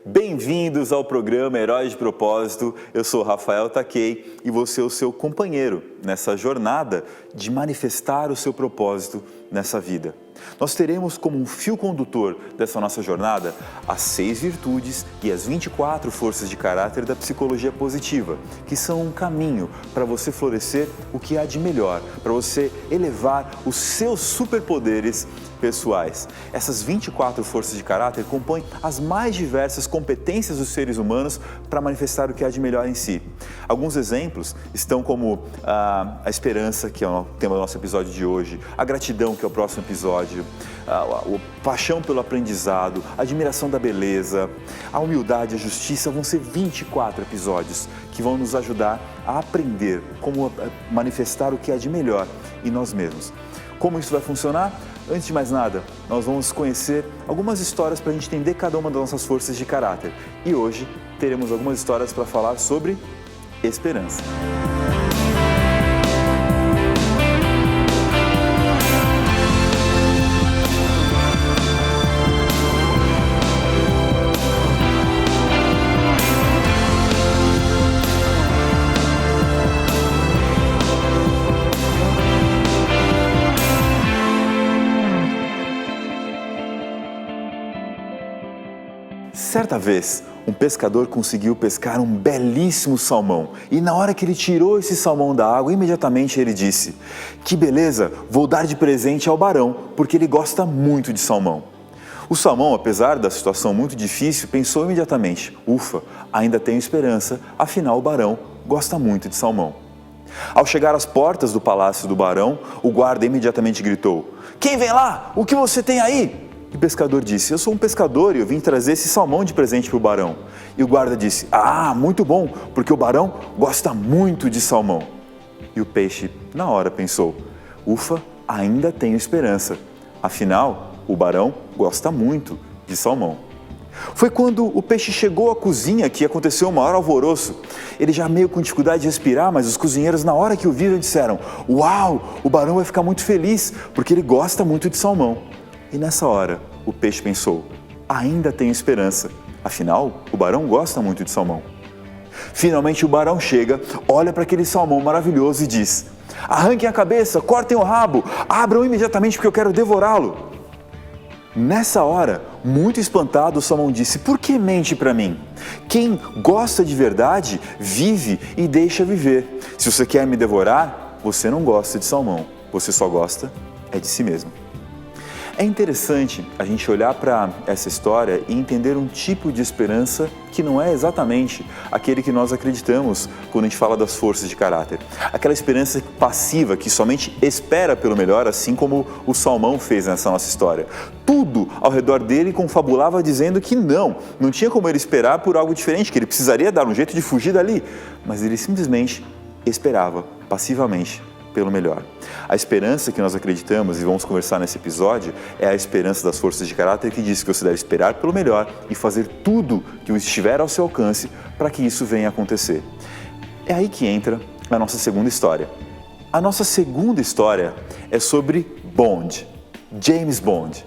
Bem-vindos ao programa Heróis de Propósito. Eu sou Rafael Takei e vou ser o seu companheiro nessa jornada de manifestar o seu propósito nessa vida. Nós teremos como um fio condutor dessa nossa jornada as 6 virtudes e as 24 forças de caráter da psicologia positiva, que são um caminho para você florescer o que há de melhor, para você elevar os seus superpoderes pessoais. Essas 24 forças de caráter compõem as mais diversas competências dos seres humanos para manifestar o que há de melhor em si. Alguns exemplos estão como a esperança, que é o tema do nosso episódio de hoje, a gratidão, que é o próximo episódio, a paixão pelo aprendizado, a admiração da beleza, a humildade, a justiça. Vão ser 24 episódios que vão nos ajudar a aprender como manifestar o que há de melhor em nós mesmos. Como isso vai funcionar? Antes de mais nada, nós vamos conhecer algumas histórias para a gente entender cada uma das nossas forças de caráter. E hoje teremos algumas histórias para falar sobre esperança. Certa vez, um pescador conseguiu pescar um belíssimo salmão e na hora que ele tirou esse salmão da água, imediatamente ele disse: "Que beleza, vou dar de presente ao barão, porque ele gosta muito de salmão." O salmão, apesar da situação muito difícil, pensou imediatamente: "Ufa, ainda tenho esperança, afinal o barão gosta muito de salmão." Ao chegar às portas do palácio do barão, o guarda imediatamente gritou: "Quem vem lá? O que você tem aí?" E o pescador disse: "Eu sou um pescador e eu vim trazer esse salmão de presente para o barão." E o guarda disse: "Ah, muito bom, porque o barão gosta muito de salmão." E o peixe, na hora, pensou: "Ufa, ainda tenho esperança. Afinal, o barão gosta muito de salmão." Foi quando o peixe chegou à cozinha que aconteceu o maior alvoroço. Ele já meio com dificuldade de respirar, mas os cozinheiros, na hora que o viram, disseram: "Uau, o barão vai ficar muito feliz, porque ele gosta muito de salmão." E nessa hora, o peixe pensou: "Ainda tenho esperança. Afinal, o barão gosta muito de salmão." Finalmente o barão chega, olha para aquele salmão maravilhoso e diz: "Arranquem a cabeça, cortem o rabo, abram imediatamente porque eu quero devorá-lo." Nessa hora, muito espantado, o salmão disse: "Por que mente para mim? Quem gosta de verdade, vive e deixa viver. Se você quer me devorar, você não gosta de salmão, você só gosta de si mesmo." É interessante a gente olhar para essa história e entender um tipo de esperança que não é exatamente aquele que nós acreditamos quando a gente fala das forças de caráter. Aquela esperança passiva que somente espera pelo melhor, assim como o salmão fez nessa nossa história. Tudo ao redor dele confabulava dizendo que não tinha como ele esperar por algo diferente, que ele precisaria dar um jeito de fugir dali. Mas ele simplesmente esperava passivamente pelo melhor. A esperança que nós acreditamos, e vamos conversar nesse episódio, é a esperança das forças de caráter que diz que você deve esperar pelo melhor e fazer tudo que estiver ao seu alcance para que isso venha a acontecer. É aí que entra a nossa segunda história. A nossa segunda história é sobre Bond, James Bond.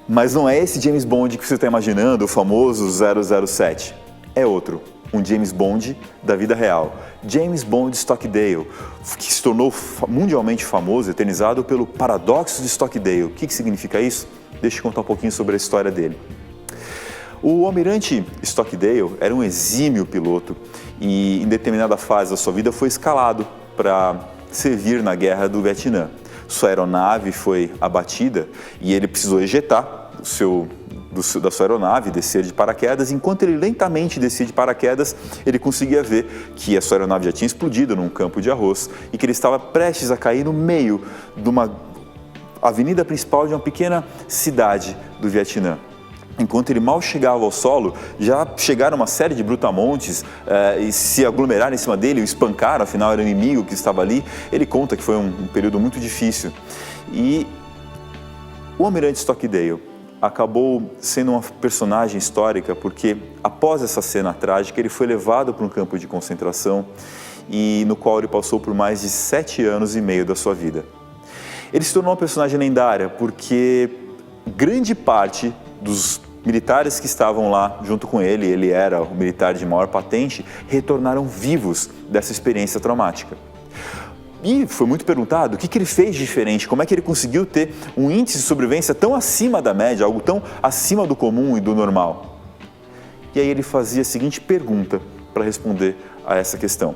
Mas não é esse James Bond que você está imaginando, o famoso 007. É outro. Um James Bond da vida real, James Bond Stockdale, que se tornou mundialmente famoso, eternizado pelo paradoxo de Stockdale. O que significa isso? Deixa eu contar um pouquinho sobre a história dele. O almirante Stockdale era um exímio piloto e em determinada fase da sua vida foi escalado para servir na guerra do Vietnã. Sua aeronave foi abatida e ele precisou ejetar da sua aeronave, descer de paraquedas. Enquanto ele lentamente descia de paraquedas, ele conseguia ver que a sua aeronave já tinha explodido num campo de arroz e que ele estava prestes a cair no meio de uma avenida principal de uma pequena cidade do Vietnã. Enquanto ele mal chegava ao solo, já chegaram uma série de brutamontes e se aglomeraram em cima dele, o espancaram, afinal era o inimigo que estava ali. Ele conta que foi um período muito difícil. E o almirante Stockdale acabou sendo uma personagem histórica porque após essa cena trágica ele foi levado para um campo de concentração e no qual ele passou por mais de 7 anos e meio da sua vida. Ele se tornou uma personagem lendária porque grande parte dos militares que estavam lá junto com ele era o militar de maior patente, retornaram vivos dessa experiência traumática. E foi muito perguntado o que ele fez de diferente, como é que ele conseguiu ter um índice de sobrevivência tão acima da média, algo tão acima do comum e do normal. E aí ele fazia a seguinte pergunta para responder a essa questão.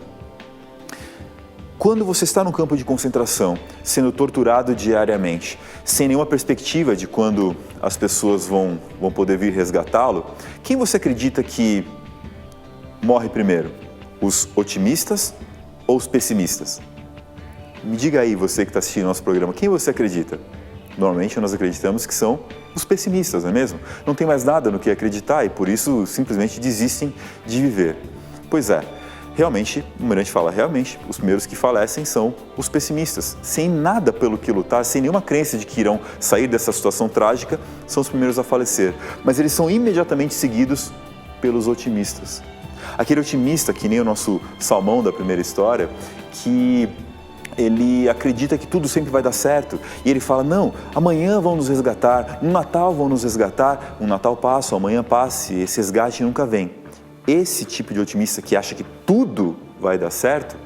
Quando você está no campo de concentração, sendo torturado diariamente, sem nenhuma perspectiva de quando as pessoas vão poder vir resgatá-lo, quem você acredita que morre primeiro? Os otimistas ou os pessimistas? Me diga aí, você que está assistindo nosso programa, quem você acredita? Normalmente nós acreditamos que são os pessimistas, não é mesmo? Não tem mais nada no que acreditar e por isso simplesmente desistem de viver. Pois é, realmente, o Mirante fala, realmente, os primeiros que falecem são os pessimistas. Sem nada pelo que lutar, sem nenhuma crença de que irão sair dessa situação trágica, são os primeiros a falecer. Mas eles são imediatamente seguidos pelos otimistas. Aquele otimista, que nem o nosso Salmão da primeira história, que ele acredita que tudo sempre vai dar certo e ele fala, não, amanhã vão nos resgatar, no Natal vão nos resgatar, um Natal passa, amanhã passe, esse resgate nunca vem. Esse tipo de otimista que acha que tudo vai dar certo,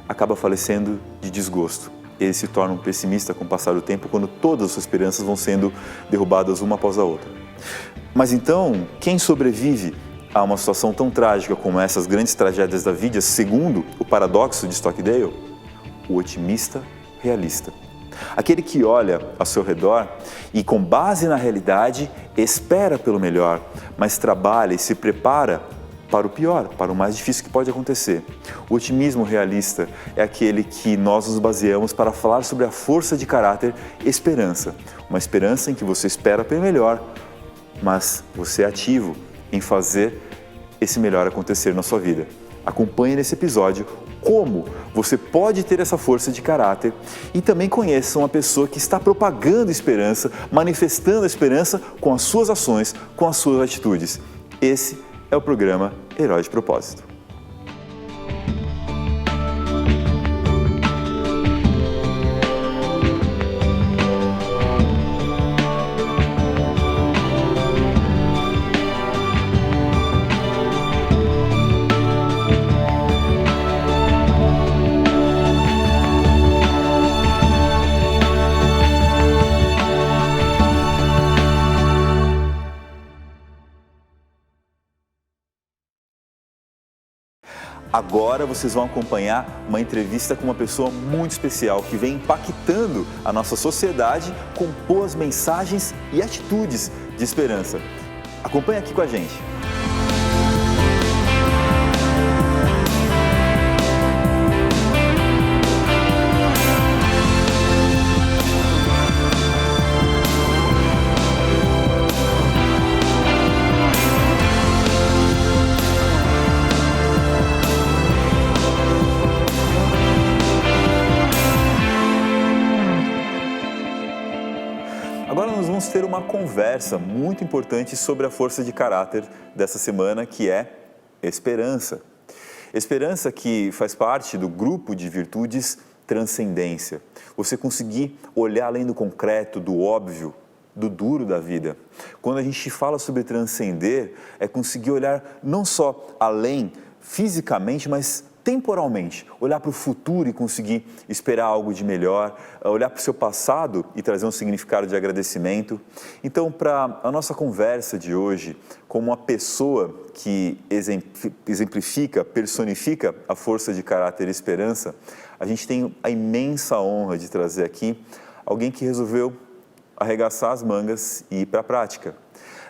acaba falecendo de desgosto. Ele se torna um pessimista com o passar do tempo, quando todas as suas esperanças vão sendo derrubadas uma após a outra. Mas então, quem sobrevive a uma situação tão trágica como essas grandes tragédias da vida, segundo o paradoxo de Stockdale? O otimista realista. Aquele que olha ao seu redor e, com base na realidade, espera pelo melhor, mas trabalha e se prepara para o pior, para o mais difícil que pode acontecer. O otimismo realista é aquele que nós nos baseamos para falar sobre a força de caráter esperança. Uma esperança em que você espera pelo melhor, mas você é ativo em fazer esse melhor acontecer na sua vida. Acompanhe nesse episódio como você pode ter essa força de caráter e também conheça uma pessoa que está propagando esperança, manifestando a esperança com as suas ações, com as suas atitudes. Esse é o programa Herói de Propósito. Agora vocês vão acompanhar uma entrevista com uma pessoa muito especial que vem impactando a nossa sociedade com boas mensagens e atitudes de esperança. Acompanhe aqui com a gente. Agora nós vamos ter uma conversa muito importante sobre a força de caráter dessa semana, que é esperança. Esperança que faz parte do grupo de virtudes transcendência. Você conseguir olhar além do concreto, do óbvio, do duro da vida. Quando a gente fala sobre transcender, é conseguir olhar não só além fisicamente, mas temporalmente, olhar para o futuro e conseguir esperar algo de melhor, olhar para o seu passado e trazer um significado de agradecimento. Então, para a nossa conversa de hoje, como uma pessoa que exemplifica, personifica a força de caráter e esperança, a gente tem a imensa honra de trazer aqui alguém que resolveu arregaçar as mangas e ir para a prática.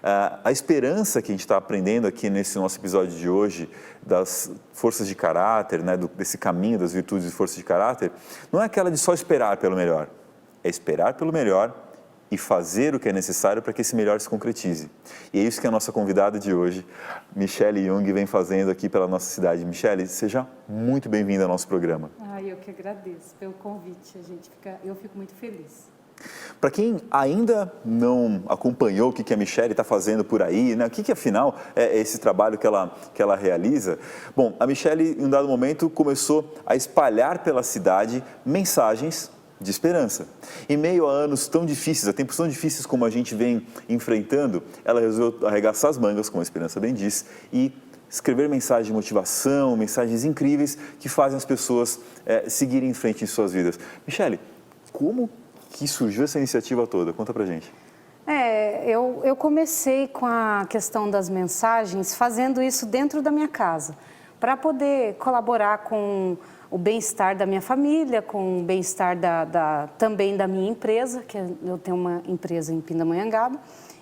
A esperança que a gente está aprendendo aqui nesse nosso episódio de hoje, das forças de caráter, né, desse caminho das virtudes e forças de caráter, não é aquela de só esperar pelo melhor. É esperar pelo melhor e fazer o que é necessário para que esse melhor se concretize. E é isso que a nossa convidada de hoje, Michele Jung, vem fazendo aqui pela nossa cidade. Michele, seja muito bem-vinda ao nosso programa. Eu que agradeço pelo convite, eu fico muito feliz. Para quem ainda não acompanhou o que a Michele está fazendo por aí, né? O que afinal é esse trabalho que ela realiza? Bom, a Michele, em um dado momento, começou a espalhar pela cidade mensagens de esperança. Em meio a anos tão difíceis, a tempos tão difíceis como a gente vem enfrentando, ela resolveu arregaçar as mangas, como a Esperança bem diz, e escrever mensagens de motivação, mensagens incríveis que fazem as pessoas seguirem em frente em suas vidas. Michele, como que surgiu essa iniciativa toda? Conta pra gente. Eu comecei com a questão das mensagens fazendo isso dentro da minha casa, para poder colaborar com o bem-estar da minha família, com o bem-estar também da minha empresa, que eu tenho uma empresa em Pindamonhangaba,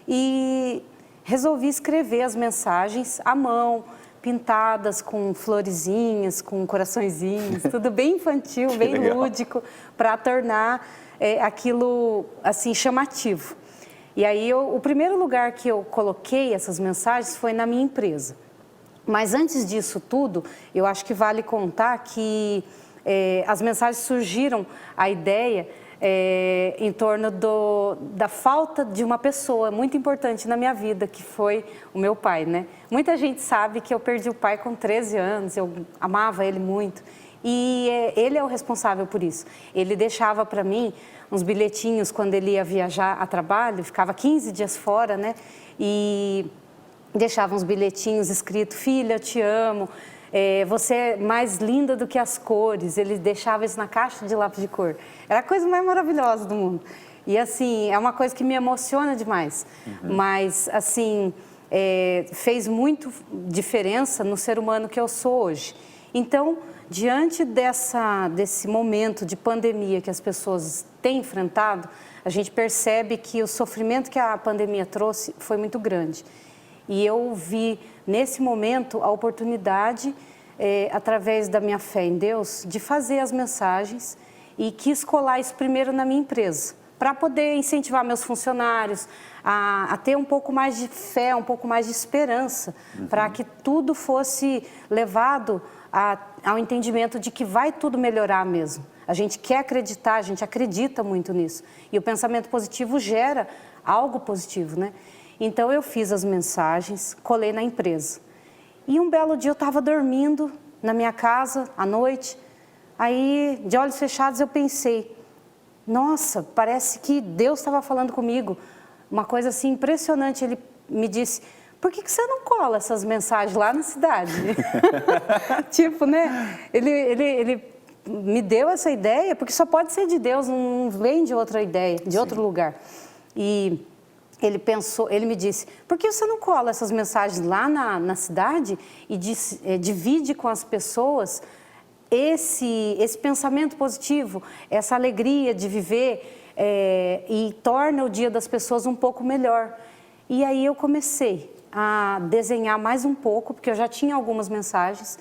e resolvi escrever as mensagens à mão, pintadas com florezinhas, com coraçõezinhos, tudo bem infantil, bem legal. lúdico, para tornar aquilo assim chamativo. E aí o primeiro lugar que eu coloquei essas mensagens foi na minha empresa. Mas antes disso tudo, eu acho que vale contar que as mensagens surgiram, a ideia, em torno da falta de uma pessoa muito importante na minha vida, que foi o meu pai, né? Muita gente sabe que eu perdi o pai com 13 anos, eu amava ele muito. E ele é o responsável por isso. Ele deixava para mim uns bilhetinhos quando ele ia viajar a trabalho, ficava 15 dias fora, né? E deixava uns bilhetinhos escritos: filha, eu te amo, você é mais linda do que as cores. Ele deixava isso na caixa de lápis de cor. Era a coisa mais maravilhosa do mundo. E assim, é uma coisa que me emociona demais. Mas assim, fez muito diferença no ser humano que eu sou hoje. Então, diante desse momento de pandemia que as pessoas têm enfrentado, a gente percebe que o sofrimento que a pandemia trouxe foi muito grande. E eu vi, nesse momento, a oportunidade, através da minha fé em Deus, de fazer as mensagens, e quis colar isso primeiro na minha empresa, para poder incentivar meus funcionários a ter um pouco mais de fé, um pouco mais de esperança, para que tudo fosse levado ao entendimento de que vai tudo melhorar mesmo. A gente quer acreditar, a gente acredita muito nisso. E o pensamento positivo gera algo positivo, né? Então eu fiz as mensagens, colei na empresa. E um belo dia eu estava dormindo na minha casa, à noite. Aí, de olhos fechados, eu pensei: nossa, parece que Deus estava falando comigo. Uma coisa assim impressionante. Ele me disse: por que você não cola essas mensagens lá na cidade? Tipo, né? Ele me deu essa ideia, porque só pode ser de Deus, não vem de outra ideia, de outro lugar. E ele me disse: por que você não cola essas mensagens lá na cidade e divide com as pessoas esse pensamento positivo, essa alegria de viver, e torna o dia das pessoas um pouco melhor? E aí eu comecei a desenhar mais um pouco, porque eu já tinha algumas mensagens,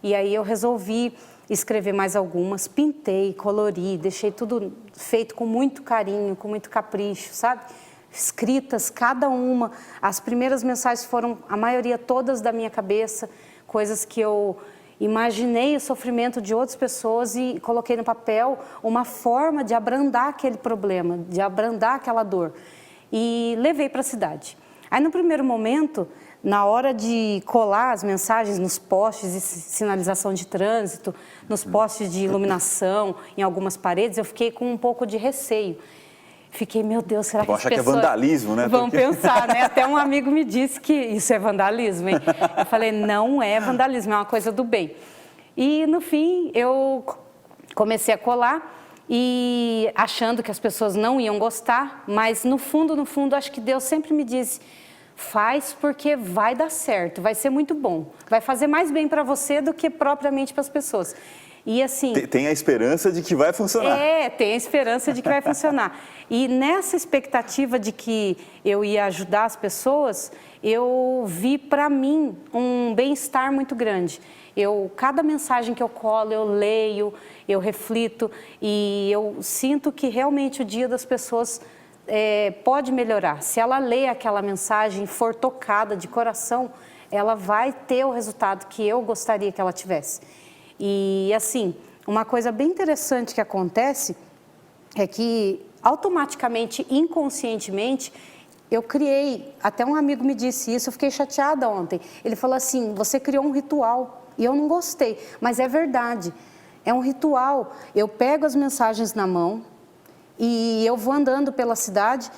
e aí eu resolvi escrever mais algumas, pintei, colori, deixei tudo feito com muito carinho, com muito capricho, sabe? Escritas, cada uma. As primeiras mensagens foram, a maioria todas da minha cabeça, coisas que eu imaginei o sofrimento de outras pessoas e coloquei no papel uma forma de abrandar aquele problema, de abrandar aquela dor. E levei para a cidade. Aí, no primeiro momento, na hora de colar as mensagens nos postes de sinalização de trânsito, nos postes de iluminação, em algumas paredes, eu fiquei com um pouco de receio. Fiquei: meu Deus, será que as pessoas... que é vandalismo, né? Vão pensar, né? Até um amigo me disse que isso é vandalismo, hein? Eu falei: não é vandalismo, é uma coisa do bem. E, no fim, eu comecei a colar, e achando que as pessoas não iam gostar, mas no fundo, acho que Deus sempre me disse: faz porque vai dar certo, vai ser muito bom, vai fazer mais bem para você do que propriamente para as pessoas. E assim... Tem a esperança de que vai funcionar. Tem a esperança de que vai funcionar. E nessa expectativa de que eu ia ajudar as pessoas, eu vi para mim um bem-estar muito grande. Cada mensagem que eu colo, eu leio, eu reflito, e eu sinto que realmente o dia das pessoas pode melhorar. Se ela lê aquela mensagem e for tocada de coração, ela vai ter o resultado que eu gostaria que ela tivesse. E assim, uma coisa bem interessante que acontece é que automaticamente, inconscientemente, eu criei, até um amigo me disse isso, eu fiquei chateada ontem. Ele falou assim: você criou um ritual. E eu não gostei, mas é verdade. É um ritual. Eu pego as mensagens na mão, e eu vou andando pela cidade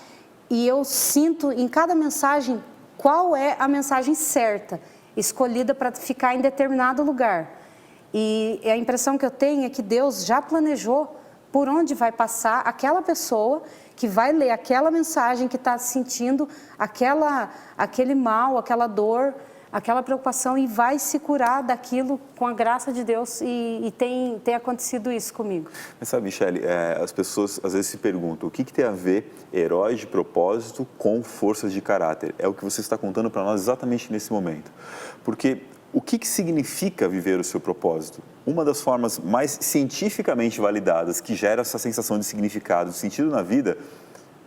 e eu sinto em cada mensagem qual é a mensagem certa, escolhida para ficar em determinado lugar. E a impressão que eu tenho é que Deus já planejou por onde vai passar aquela pessoa que vai ler aquela mensagem, que está sentindo aquele mal, aquela dor, aquela preocupação e vai se curar daquilo com a graça de Deus e tem acontecido isso comigo. Mas sabe, Michele, as pessoas às vezes se perguntam o que tem a ver heróis de propósito com forças de caráter? É o que você está contando para nós exatamente nesse momento. Porque o que significa viver o seu propósito? Uma das formas mais cientificamente validadas que gera essa sensação de significado, de sentido na vida,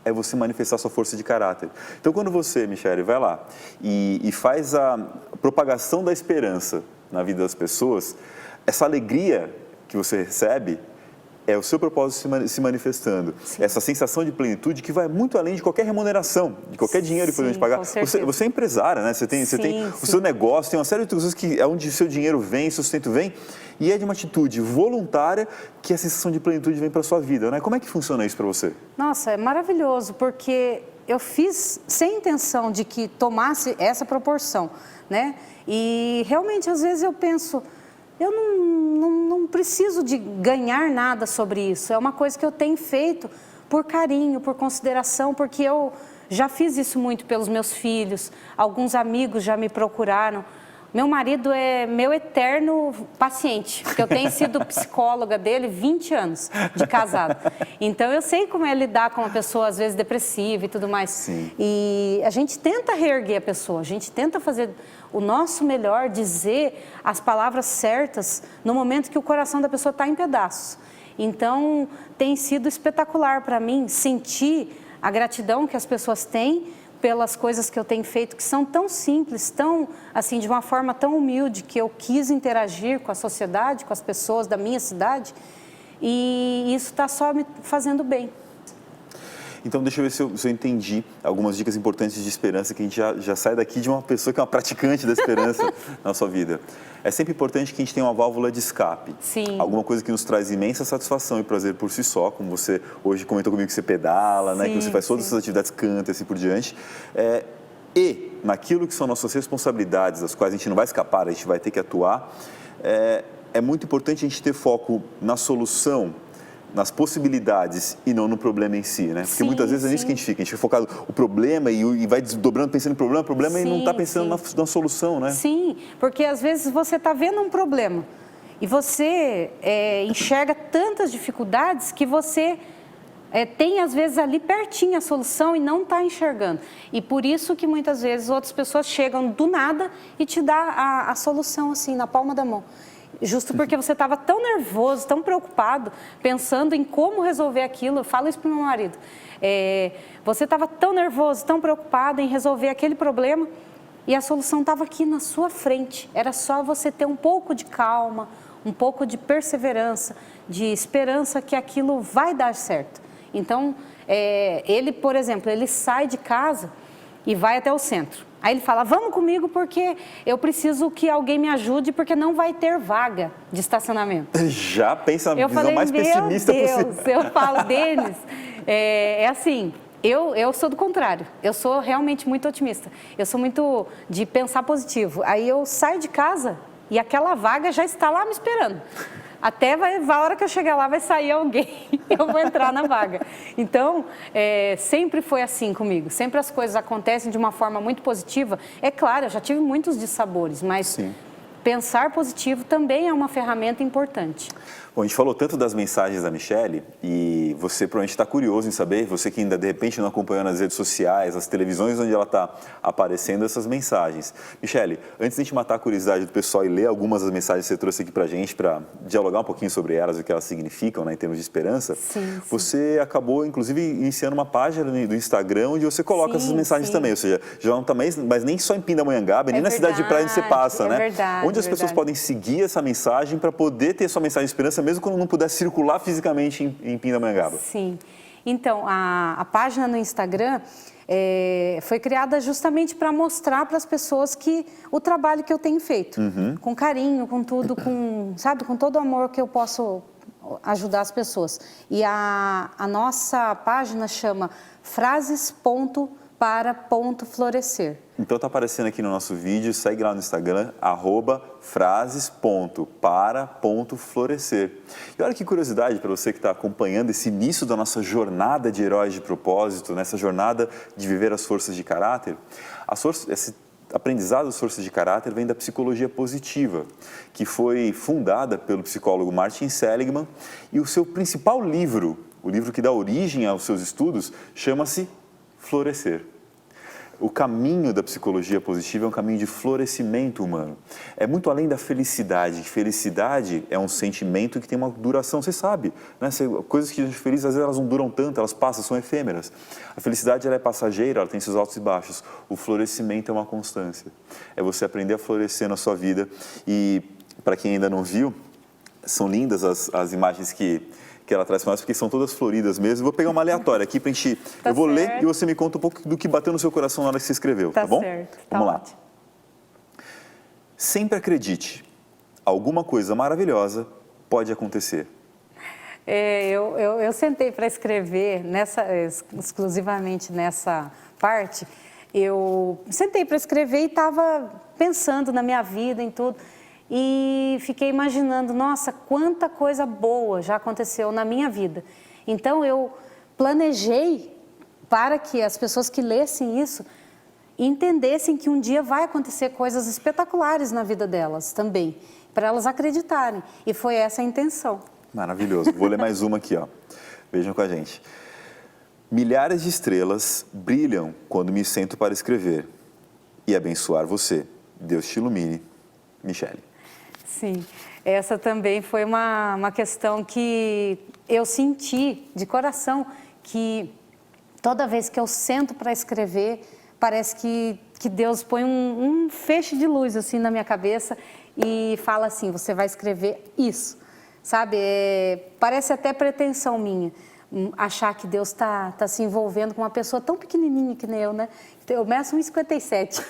é você manifestar sua força de caráter. Então, quando você, Michele, vai lá e faz a propagação da esperança na vida das pessoas, essa alegria que você recebe é o seu propósito se manifestando. Sim. Essa sensação de plenitude que vai muito além de qualquer remuneração, de qualquer dinheiro que podemos pagar. Você é empresária, né? Você tem o seu negócio, tem uma série de coisas que é onde o seu dinheiro vem, sustento vem, e é de uma atitude voluntária que a sensação de plenitude vem para a sua vida, né? Como é que funciona isso para você? Nossa, é maravilhoso, porque eu fiz sem intenção de que tomasse essa proporção, né? E realmente, às vezes eu penso, eu não preciso de ganhar nada sobre isso. É uma coisa que eu tenho feito por carinho, por consideração, porque eu já fiz isso muito pelos meus filhos. Alguns amigos já me procuraram. Meu marido é meu eterno paciente, porque eu tenho sido psicóloga dele 20 anos de casado. Então, eu sei como é lidar com uma pessoa, às vezes, depressiva e tudo mais. Sim. E a gente tenta reerguer a pessoa, a gente tenta fazer o nosso melhor, dizer as palavras certas no momento que o coração da pessoa está em pedaços. Então, tem sido espetacular para mim sentir a gratidão que as pessoas têm pelas coisas que eu tenho feito, que são tão simples, tão, assim, de uma forma tão humilde, que eu quis interagir com a sociedade, com as pessoas da minha cidade, e isso está só me fazendo bem. Então, deixa eu ver se eu entendi algumas dicas importantes de esperança, que a gente já sai daqui de uma pessoa que é uma praticante da esperança na sua vida. É sempre importante que a gente tenha uma válvula de escape. Sim. Alguma coisa que nos traz imensa satisfação e prazer por si só, como você hoje comentou comigo que você pedala, né, que você faz todas essas atividades, canta e assim por diante. E naquilo que são nossas responsabilidades, das quais a gente não vai escapar, a gente vai ter que atuar, é muito importante a gente ter foco na solução, nas possibilidades e não no problema em si, né? Porque muitas vezes é nisso que a gente fica focado no problema e vai desdobrando, pensando em problema e não está pensando na solução, né? Sim, porque às vezes você está vendo um problema e você enxerga tantas dificuldades que você tem às vezes ali pertinho a solução e não está enxergando. E por isso que muitas vezes outras pessoas chegam do nada e te dá a solução assim, na palma da mão. Justo porque você estava tão nervoso, tão preocupado, pensando em como resolver aquilo. Eu falo isso para o meu marido. Você estava tão nervoso, tão preocupado em resolver aquele problema e a solução estava aqui na sua frente. Era só você ter um pouco de calma, um pouco de perseverança, de esperança que aquilo vai dar certo. Então, ele, por exemplo, ele sai de casa e vai até o centro. Aí ele fala, vamos comigo porque eu preciso que alguém me ajude porque não vai ter vaga de estacionamento. Ele já pensa na visão mais pessimista possível. Eu falo deles, assim, eu sou do contrário, eu sou realmente muito otimista, eu sou muito de pensar positivo. Aí eu saio de casa e aquela vaga já está lá me esperando. Até a hora que eu chegar lá vai sair alguém e eu vou entrar na vaga. Então, sempre foi assim comigo. Sempre as coisas acontecem de uma forma muito positiva. É claro, eu já tive muitos dissabores, mas pensar positivo também é uma ferramenta importante. Bom, a gente falou tanto das mensagens da Michele e você provavelmente está curioso em saber, você que ainda de repente não acompanhou nas redes sociais, nas televisões onde ela está aparecendo essas mensagens. Michele, antes de a gente matar a curiosidade do pessoal e ler algumas das mensagens que você trouxe aqui para a gente, para dialogar um pouquinho sobre elas e o que elas significam, né, em termos de esperança, você acabou inclusive iniciando uma página do Instagram onde você coloca essas mensagens também, ou seja, já não está mais nem só em Pindamonhangaba, nem na cidade de praia onde você passa, né? Verdade, onde as pessoas podem seguir essa mensagem para poder ter sua mensagem de esperança mesmo quando não puder circular fisicamente em Pindamonhangaba. Sim. Então, a página no Instagram foi criada justamente para mostrar para as pessoas que o trabalho que eu tenho feito, com carinho, com tudo, com todo o amor que eu posso ajudar as pessoas. E a nossa página chama frases.para.florescer. Então tá aparecendo aqui no nosso vídeo, segue lá no Instagram, @frases.para.florescer. E olha que curiosidade para você que está acompanhando esse início da nossa jornada de heróis de propósito, nessa jornada de viver as forças de caráter. Esse aprendizado das forças de caráter vem da psicologia positiva, que foi fundada pelo psicólogo Martin Seligman, e o seu principal livro, o livro que dá origem aos seus estudos, chama-se Florescer. O caminho da psicologia positiva é um caminho de florescimento humano. É muito além da felicidade. Felicidade é um sentimento que tem uma duração, você sabe, né? Coisas que a gente feliz, às vezes elas não duram tanto, elas passam, são efêmeras. A felicidade ela é passageira, ela tem seus altos e baixos. O florescimento é uma constância. É você aprender a florescer na sua vida. E para quem ainda não viu, são lindas as imagens que ela traz para nós, porque são todas floridas mesmo. Vou pegar uma aleatória aqui para a gente... Eu vou ler e você me conta um pouco do que bateu no seu coração na hora que você escreveu, tá bom? Certo. Vamos lá. Sempre acredite, alguma coisa maravilhosa pode acontecer. Eu sentei para escrever, exclusivamente nessa parte, eu sentei para escrever e estava pensando na minha vida, em tudo. E fiquei imaginando, nossa, quanta coisa boa já aconteceu na minha vida. Então, eu planejei para que as pessoas que lessem isso entendessem que um dia vai acontecer coisas espetaculares na vida delas também, para elas acreditarem. E foi essa a intenção. Maravilhoso. Vou ler mais uma aqui, ó. Vejam com a gente. Milhares de estrelas brilham quando me sento para escrever e abençoar você. Deus te ilumine. Michele. Sim, essa também foi uma questão que eu senti de coração, que toda vez que eu sento para escrever, parece que Deus põe um feixe de luz assim na minha cabeça e fala assim, você vai escrever isso, sabe? Parece até pretensão minha, achar que Deus está se envolvendo com uma pessoa tão pequenininha que nem eu, né? Eu meço 1,57,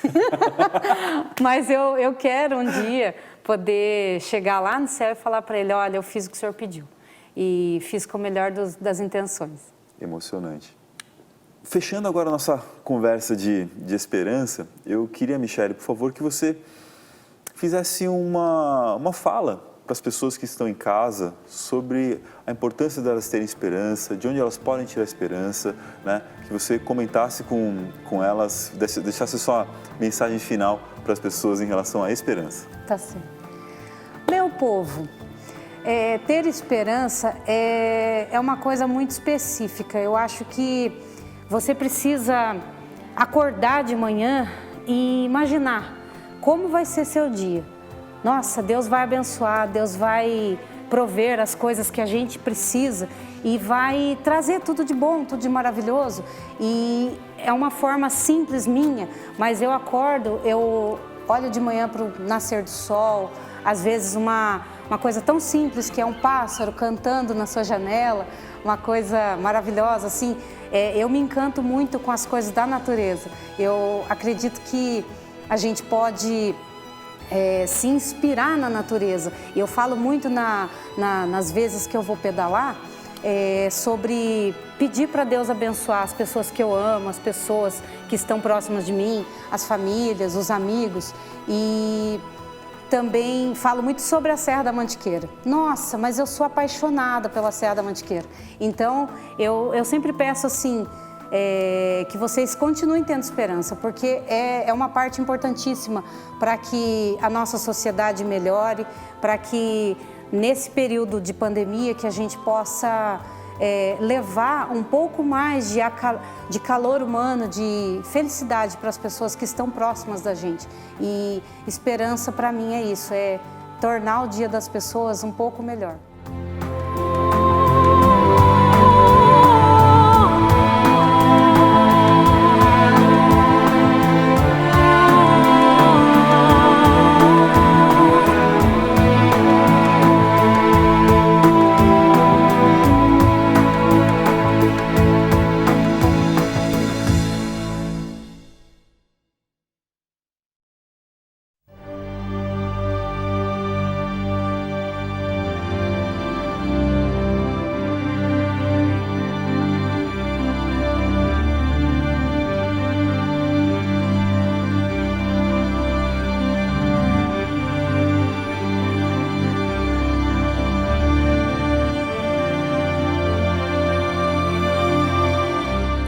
mas eu quero um dia poder chegar lá no céu e falar para ele, olha, eu fiz o que o Senhor pediu e fiz com o melhor das intenções. Emocionante. Fechando agora a nossa conversa de esperança, eu queria, Michele, por favor, que você fizesse uma fala para as pessoas que estão em casa sobre a importância delas terem esperança, de onde elas podem tirar esperança, né? Que você comentasse com elas, deixasse sua mensagem final para as pessoas em relação à esperança. Tá certo. Meu povo, ter esperança é uma coisa muito específica. Eu acho que você precisa acordar de manhã e imaginar como vai ser seu dia. Nossa, Deus vai abençoar, Deus vai prover as coisas que a gente precisa e vai trazer tudo de bom, tudo de maravilhoso. E é uma forma simples minha, mas eu acordo, eu olho de manhã para o nascer do sol, às vezes uma coisa tão simples que é um pássaro cantando na sua janela, uma coisa maravilhosa, assim. Eu me encanto muito com as coisas da natureza. Eu acredito que a gente pode se inspirar na natureza. E eu falo muito nas vezes que eu vou pedalar sobre pedir para Deus abençoar as pessoas que eu amo, as pessoas que estão próximas de mim, as famílias, os amigos. E também falo muito sobre a Serra da Mantiqueira. Nossa, mas eu sou apaixonada pela Serra da Mantiqueira. Então, eu sempre peço assim, que vocês continuem tendo esperança, porque é uma parte importantíssima para que a nossa sociedade melhore, para que nesse período de pandemia que a gente possa levar um pouco mais de calor humano, de felicidade para as pessoas que estão próximas da gente. E esperança para mim é isso, é tornar o dia das pessoas um pouco melhor.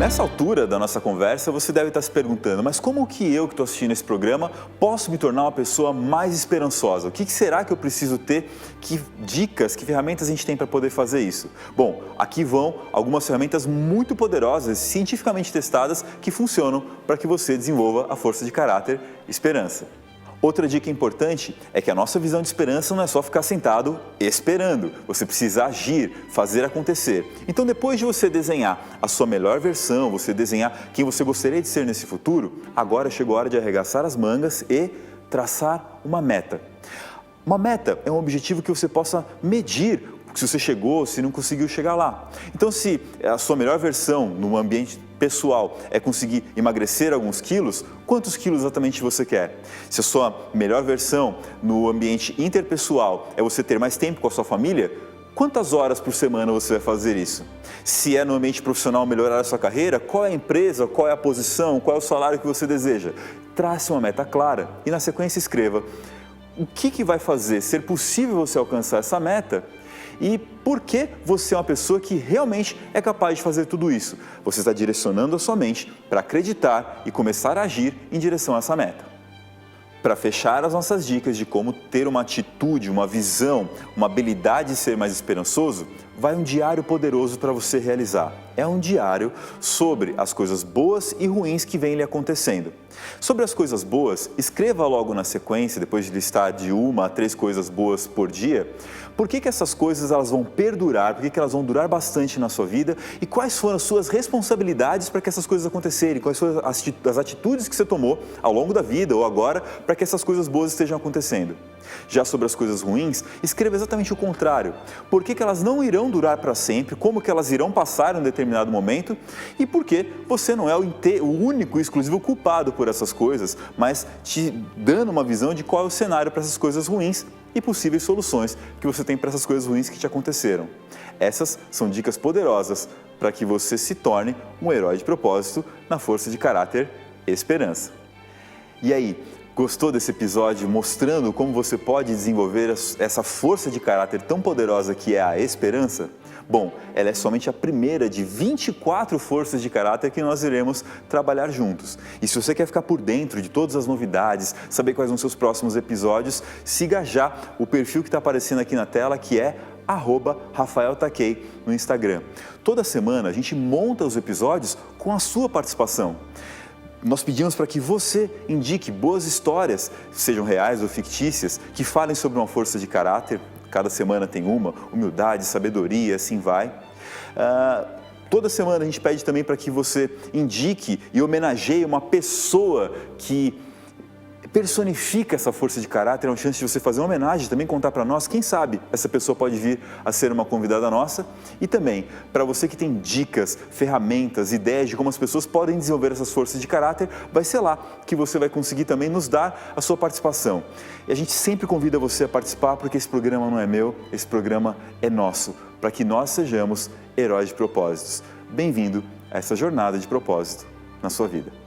Nessa altura da nossa conversa, você deve estar se perguntando, mas como que eu que estou assistindo esse programa posso me tornar uma pessoa mais esperançosa? O que será que eu preciso ter? Que dicas, que ferramentas a gente tem para poder fazer isso? Bom, aqui vão algumas ferramentas muito poderosas, cientificamente testadas, que funcionam para que você desenvolva a força de caráter esperança. Outra dica importante é que a nossa visão de esperança não é só ficar sentado esperando. Você precisa agir, fazer acontecer. Então, depois de você desenhar a sua melhor versão, você desenhar quem você gostaria de ser nesse futuro, agora chegou a hora de arregaçar as mangas e traçar uma meta. Uma meta é um objetivo que você possa medir se você chegou, se não conseguiu chegar lá. Então, se a sua melhor versão no ambiente pessoal é conseguir emagrecer alguns quilos, quantos quilos exatamente você quer? Se a sua melhor versão no ambiente interpessoal é você ter mais tempo com a sua família, quantas horas por semana você vai fazer isso? Se é no ambiente profissional melhorar a sua carreira, qual é a empresa, qual é a posição, qual é o salário que você deseja? Trace uma meta clara e na sequência escreva o que vai fazer ser possível você alcançar essa meta e por que você é uma pessoa que realmente é capaz de fazer tudo isso. Você está direcionando a sua mente para acreditar e começar a agir em direção a essa meta. Para fechar as nossas dicas de como ter uma atitude, uma visão, uma habilidade de ser mais esperançoso, vai um diário poderoso para você realizar. É um diário sobre as coisas boas e ruins que vêm lhe acontecendo. Sobre as coisas boas, escreva logo na sequência, depois de listar de 1 a 3 coisas boas por dia, por que essas coisas elas vão perdurar, por que elas vão durar bastante na sua vida e quais foram as suas responsabilidades para que essas coisas acontecerem, quais foram as atitudes que você tomou ao longo da vida ou agora para que essas coisas boas estejam acontecendo. Já sobre as coisas ruins, escreva exatamente o contrário. Por que elas não irão durar para sempre, como que elas irão passar em um determinado momento e por que você não é o único e exclusivo culpado por essas coisas, mas te dando uma visão de qual é o cenário para essas coisas ruins e possíveis soluções que você tem para essas coisas ruins que te aconteceram. Essas são dicas poderosas para que você se torne um herói de propósito na força de caráter e esperança. E aí, gostou desse episódio mostrando como você pode desenvolver essa força de caráter tão poderosa que é a esperança? Bom, ela é somente a primeira de 24 forças de caráter que nós iremos trabalhar juntos. E se você quer ficar por dentro de todas as novidades, saber quais vão ser os próximos episódios, siga já o perfil que está aparecendo aqui na tela, que é @RafaelTakei no Instagram. Toda semana a gente monta os episódios com a sua participação. Nós pedimos para que você indique boas histórias, sejam reais ou fictícias, que falem sobre uma força de caráter. Cada semana tem uma, humildade, sabedoria, assim vai. Toda semana a gente pede também para que você indique e homenageie uma pessoa que personifica essa força de caráter. É uma chance de você fazer uma homenagem, também contar para nós, quem sabe essa pessoa pode vir a ser uma convidada nossa. E também, para você que tem dicas, ferramentas, ideias de como as pessoas podem desenvolver essas forças de caráter, vai ser lá que você vai conseguir também nos dar a sua participação. E a gente sempre convida você a participar, porque esse programa não é meu, esse programa é nosso, para que nós sejamos heróis de propósitos. Bem-vindo a essa jornada de propósito na sua vida.